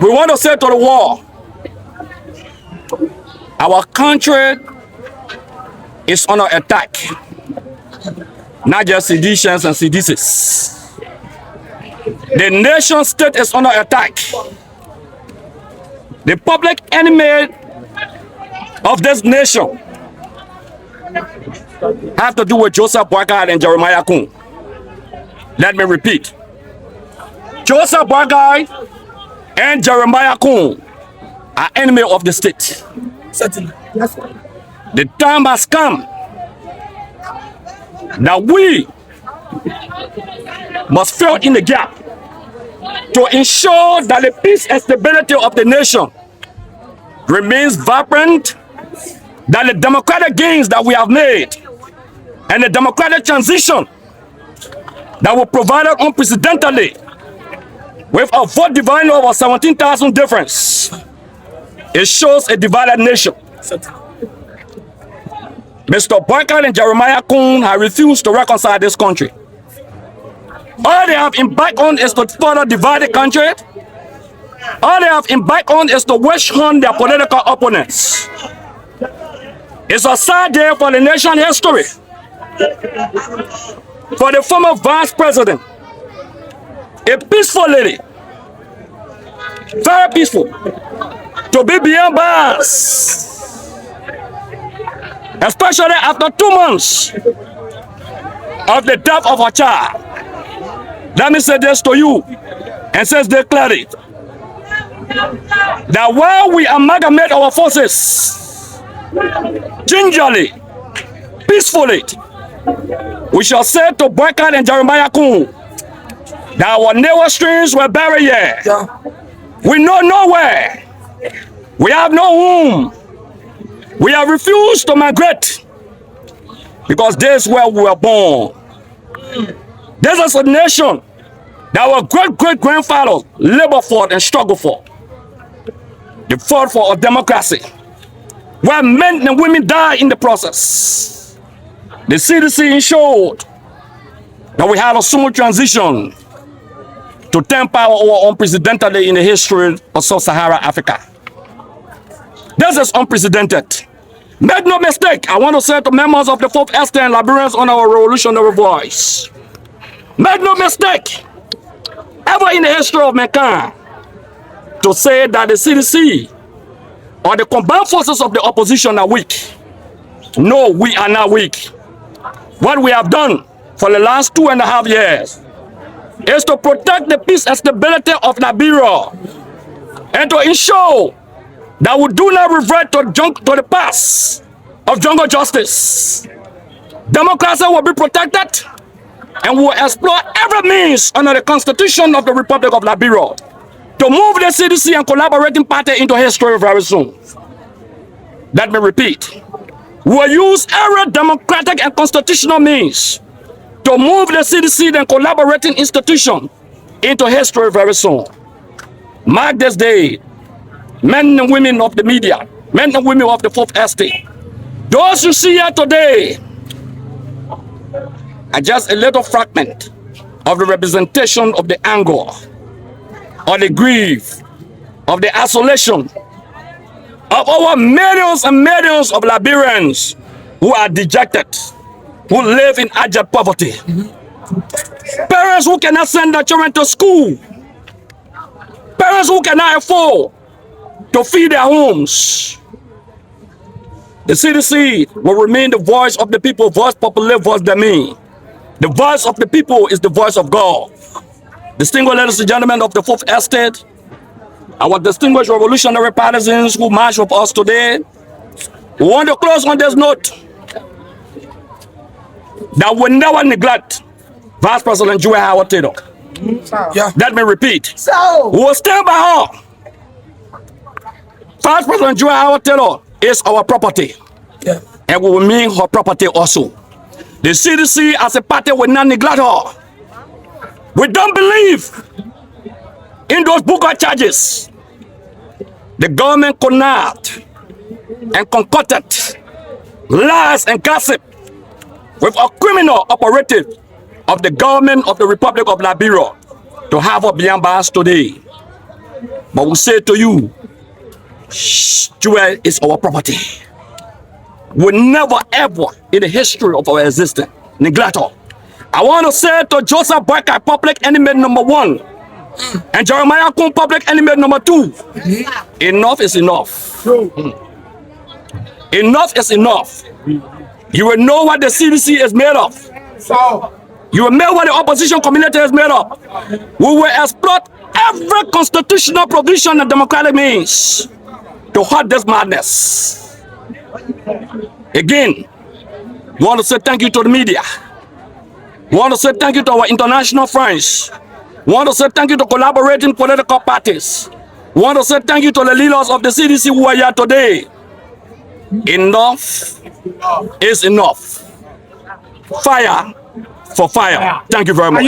We want to say to the world, our country is under attack. Not just CDCians and CDCians. The nation state is under attack. The public enemy of this nation have to do with Joseph Boycott and Jeremiah Kun. Let me repeat. Joseph Boycott and Jeremiah Kun are enemy of the state. Certainly. Yes. The time has come that we must fill in the gap to ensure that the peace and stability of the nation remains vibrant, that the democratic gains that we have made and the democratic transition that will provide us unprecedentedly with a vote dividing over 17,000 difference. It shows a divided nation. Mr. Boycott and Jeremiah Kun have refused to reconcile this country. All they have embarked on is to further divide the country. All they have embarked on is to witch hunt their political opponents. It's a sad day for the nation history. For the former vice president, a peaceful lady, very peaceful, to be beyond bars. Especially after 2 months of the death of her child. Let me say this to you, and says this clearly, that while we amalgamate our forces gingerly, peacefully, we shall say to Boycott and Jeremiah Kun that our naval streams were buried here. Yeah. We know nowhere. We have no home. We have refused to migrate because this is where we were born. This is a nation that our great-great-grandfathers labored for and struggled for. They fought for a democracy where men and women died in the process. The CDC ensured that we had a smooth transition to turn power over unprecedentedly in the history of Sub-Saharan Africa. This is unprecedented. Make no mistake, I want to say to members of the Fourth Estate and Liberians on our revolutionary voice, make no mistake, ever in the history of mankind, to say that the CDC or the combined forces of the opposition are weak. No, we are not weak. What we have done for the last 2.5 years is to protect the peace and stability of Liberia and to ensure that we do not revert to the past of jungle justice. Democracy will be protected and we will explore every means under the Constitution of the Republic of Liberia to move the CDC and collaborating party into history very soon. Let me repeat. We will use every democratic and constitutional means to move the CDC and collaborating institution into history very soon. Mark this day, men and women of the media, men and women of the Fourth Estate, those you see here today are just a little fragment of the representation of the anger, or the grief, of the isolation of our millions and millions of Liberians who are dejected, who live in abject poverty. Parents who cannot send their children to school. Parents who cannot afford to feed their homes. The CDC will remain the voice of the people, voice populi, voice de me. The voice of the people is the voice of God. Distinguished ladies and gentlemen of the Fourth Estate, our distinguished revolutionary partisans who march with us today, we want to close on this note that we never neglect Vice President Joy Howard Taylor. Yeah. Let me repeat. So, We will stand by her. Vice President Joy Howard Taylor is our property, yeah. and we will mean her property also. The CDC as a party will not neglect her. We don't believe in those Booker charges. The government connived and concocted lies and gossip with a criminal operative of the government of the Republic of Liberia to have her beyond bars today. But we say to you, jewel is our property. We never ever in the history of our existence neglect her. I want to say to Joseph Boyka, public enemy number 1, and Jeremiah Kun, public enemy number 2, enough is enough. Enough is enough. You will know what the CDC is made of. You will know what the opposition community is made of. We will exploit every constitutional provision and democratic means to halt this madness. Again, we want to say thank you to the media. We want to say thank you to our international friends. We want to say thank you to collaborating political parties. We want to say thank you to the leaders of the CDC who are here today. Enough is enough. Fire for fire. Thank you very much.